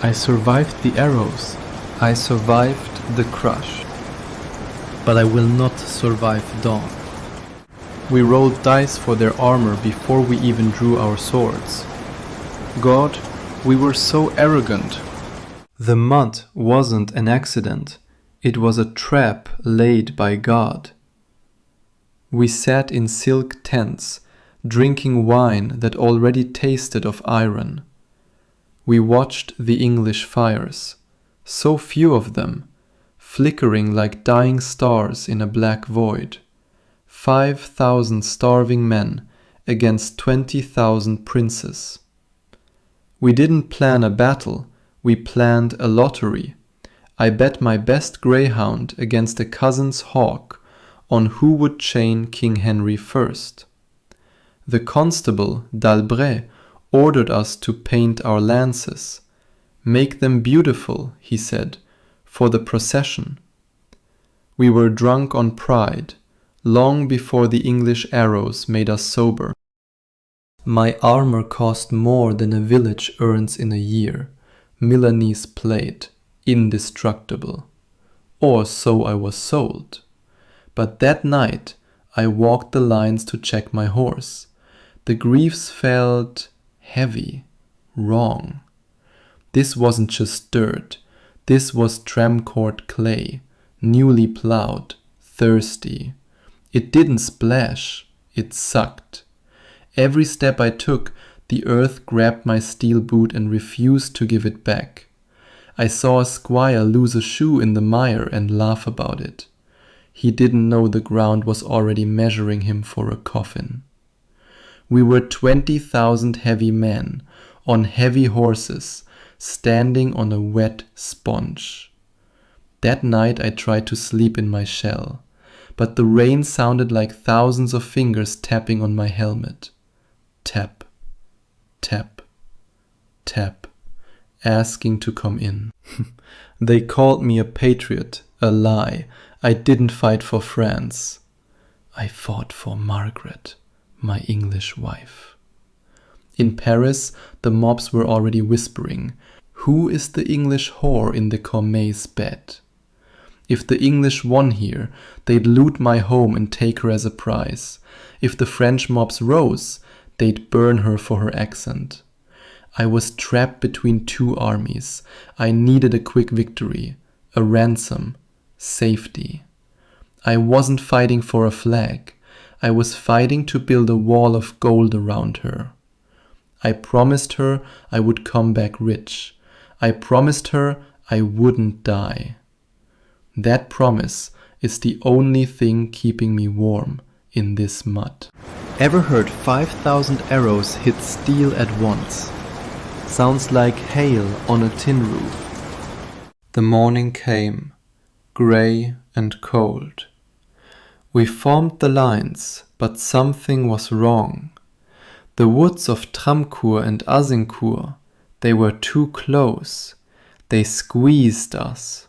I survived the arrows. I survived the crush. But I will not survive dawn. We rolled dice for their armor before we even drew our swords. God, we were so arrogant. The mud wasn't an accident. It was a trap laid by God. We sat in silk tents, drinking wine that already tasted of iron. We watched the English fires, so few of them, flickering like dying stars in a black void. 5,000 starving men against 20,000 princes. We didn't plan a battle, we planned a lottery. I bet my best greyhound against a cousin's hawk on who would chain King Henry first. The constable, d'Albret, ordered us to paint our lances. Make them beautiful, he said, for the procession. We were drunk on pride, long before the English arrows made us sober. My armor cost more than a village earns in a year, Milanese plate, indestructible. Or so I was sold. But that night I walked the lines to check my horse. The griefs felt heavy, wrong. This wasn't just dirt. This was tramcourt clay, newly plowed, thirsty. It didn't splash, it sucked. Every step I took, the earth grabbed my steel boot and refused to give it back. I saw a squire lose a shoe in the mire and laugh about it. He didn't know the ground was already measuring him for a coffin. We were 20,000 heavy men, on heavy horses, standing on a wet sponge. That night I tried to sleep in my shell, but the rain sounded like thousands of fingers tapping on my helmet. Tap, tap, tap, asking to come in. They called me a patriot, a lie. I didn't fight for France. I fought for Margaret, my English wife. In Paris, the mobs were already whispering, "Who is the English whore in the Cormeilles' bed?" If the English won here, they'd loot my home and take her as a prize. If the French mobs rose, they'd burn her for her accent. I was trapped between two armies. I needed a quick victory, a ransom, safety. I wasn't fighting for a flag. I was fighting to build a wall of gold around her. I promised her I would come back rich. I promised her I wouldn't die. That promise is the only thing keeping me warm in this mud. Ever heard 5,000 arrows hit steel at once? Sounds like hail on a tin roof. The morning came, grey and cold. We formed the lines, but something was wrong. The woods of Tramcourt and Agincourt, they were too close. They squeezed us.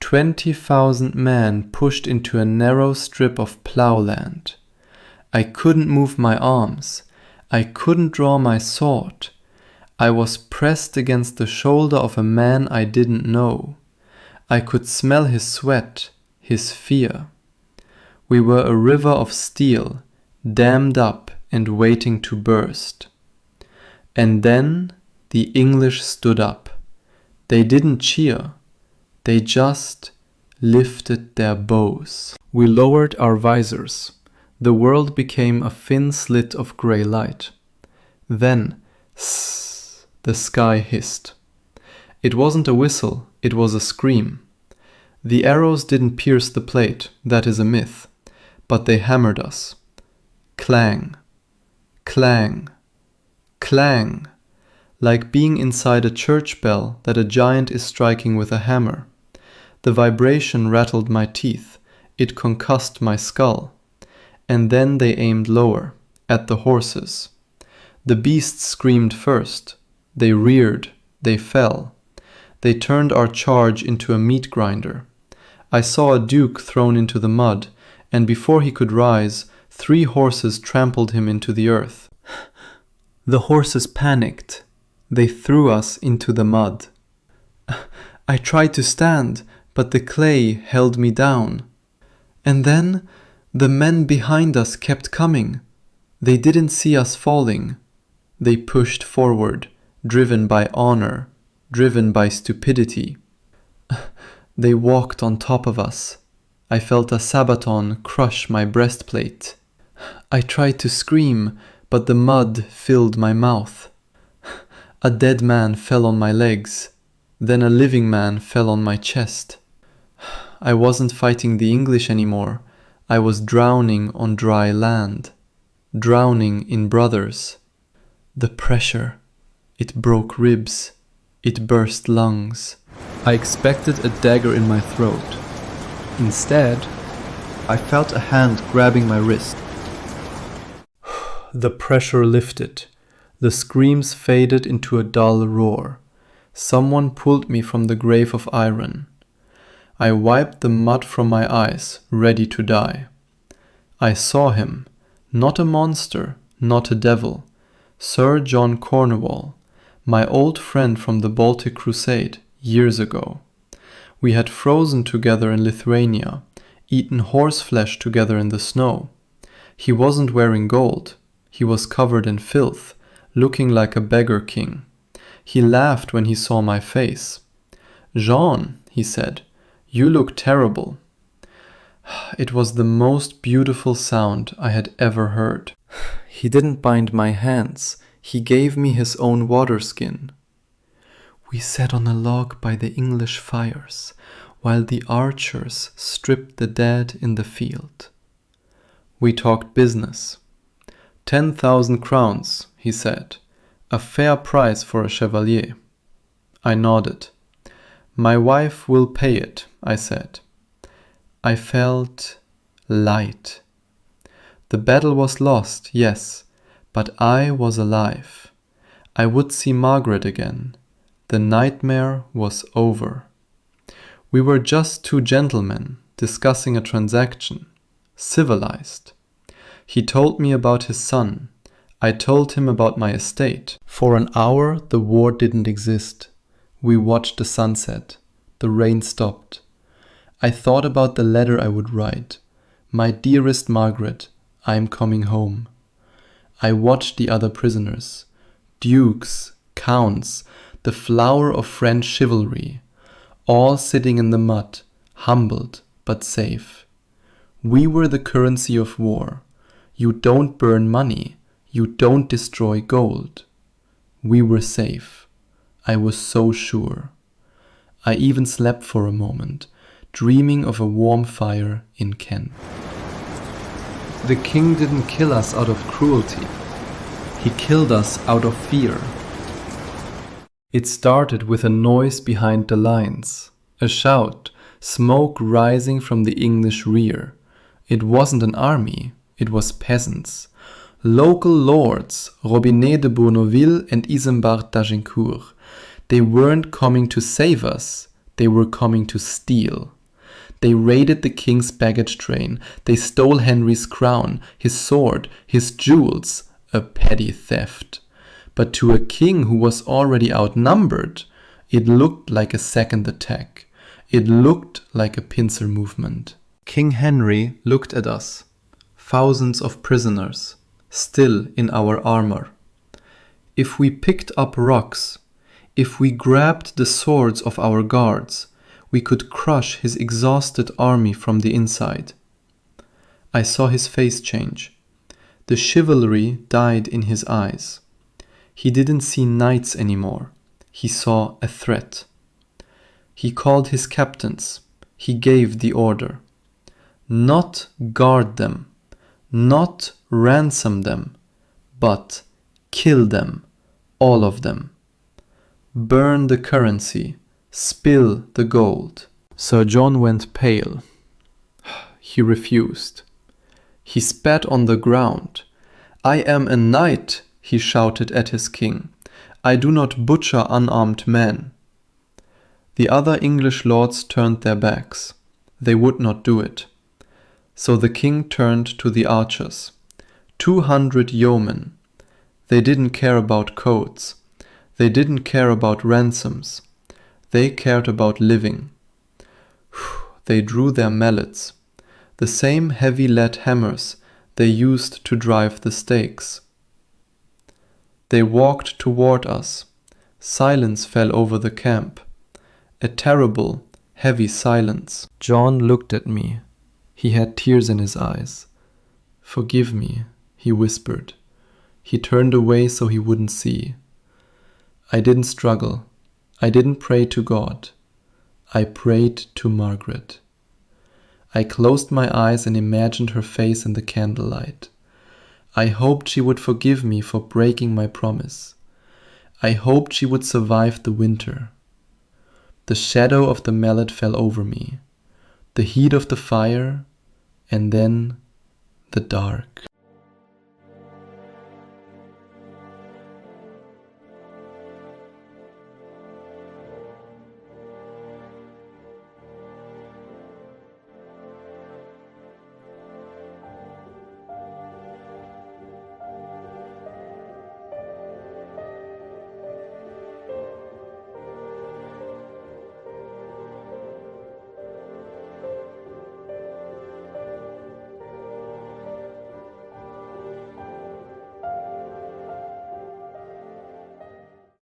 20,000 men pushed into a narrow strip of ploughland. I couldn't move my arms. I couldn't draw my sword. I was pressed against the shoulder of a man I didn't know. I could smell his sweat, his fear. We were a river of steel, dammed up and waiting to burst. And then the English stood up. They didn't cheer. They just lifted their bows. We lowered our visors. The world became a thin slit of grey light. Then, sss, the sky hissed. It wasn't a whistle, it was a scream. The arrows didn't pierce the plate, that is a myth, but they hammered us. Clang, clang, clang, like being inside a church bell that a giant is striking with a hammer. The vibration rattled my teeth, it concussed my skull. And then they aimed lower, at the horses. The beasts screamed first. They reared, they fell. They turned our charge into a meat grinder. I saw a duke thrown into the mud, and before he could rise, 3 horses trampled him into the earth. The horses panicked. They threw us into the mud. I tried to stand, but the clay held me down. And then the men behind us kept coming. They didn't see us falling. They pushed forward, driven by honor, driven by stupidity. They walked on top of us. I felt a sabaton crush my breastplate. I tried to scream, but the mud filled my mouth. A dead man fell on my legs. Then a living man fell on my chest. I wasn't fighting the English anymore. I was drowning on dry land, drowning in brothers. The pressure, it broke ribs, it burst lungs. I expected a dagger in my throat. Instead, I felt a hand grabbing my wrist. The pressure lifted. The screams faded into a dull roar. Someone pulled me from the grave of iron. I wiped the mud from my eyes, ready to die. I saw him, not a monster, not a devil, Sir John Cornwall, my old friend from the Baltic Crusade years ago. We had frozen together in Lithuania, eaten horseflesh together in the snow. He wasn't wearing gold. He was covered in filth, looking like a beggar king. He laughed when he saw my face. "Jean," he said, "you look terrible." It was the most beautiful sound I had ever heard. He didn't bind my hands. He gave me his own water skin. We sat on a log by the English fires, while the archers stripped the dead in the field. We talked business. 10,000 crowns, he said. A fair price for a chevalier. I nodded. My wife will pay it, I said. I felt light. The battle was lost, yes, but I was alive. I would see Margaret again. The nightmare was over. We were just two gentlemen discussing a transaction, civilized. He told me about his son. I told him about my estate. For an hour, the war didn't exist. We watched the sunset. The rain stopped. I thought about the letter I would write. My dearest Margaret, I am coming home. I watched the other prisoners, dukes, counts, the flower of French chivalry, all sitting in the mud, humbled but safe. We were the currency of war. You don't burn money. You don't destroy gold. We were safe. I was so sure. I even slept for a moment, dreaming of a warm fire in Kent. The king didn't kill us out of cruelty. He killed us out of fear. It started with a noise behind the lines, a shout, smoke rising from the English rear. It wasn't an army, it was peasants. Local lords, Robinet de Bournonville and Isambard d'Agincourt. They weren't coming to save us, they were coming to steal. They raided the king's baggage train, they stole Henry's crown, his sword, his jewels, a petty theft. But to a king who was already outnumbered, it looked like a second attack. It looked like a pincer movement. King Henry looked at us, thousands of prisoners, still in our armor. If we picked up rocks, if we grabbed the swords of our guards, we could crush his exhausted army from the inside. I saw his face change. The chivalry died in his eyes. He didn't see knights anymore. He saw a threat. He called his captains. He gave the order. Not guard them, not ransom them, but kill them, all of them. Burn the currency, spill the gold. Sir John went pale. He refused. He spat on the ground. I am a knight, he shouted at his king. I do not butcher unarmed men. The other English lords turned their backs. They would not do it. So the king turned to the archers. 200 yeomen. They didn't care about coats. They didn't care about ransoms. They cared about living. They drew their mallets, the same heavy lead hammers they used to drive the stakes. They walked toward us. Silence fell over the camp. A terrible, heavy silence. John looked at me. He had tears in his eyes. "Forgive me," he whispered. He turned away so he wouldn't see. I didn't struggle. I didn't pray to God. I prayed to Margaret. I closed my eyes and imagined her face in the candlelight. I hoped she would forgive me for breaking my promise. I hoped she would survive the winter. The shadow of the mallet fell over me, the heat of the fire, and then the dark.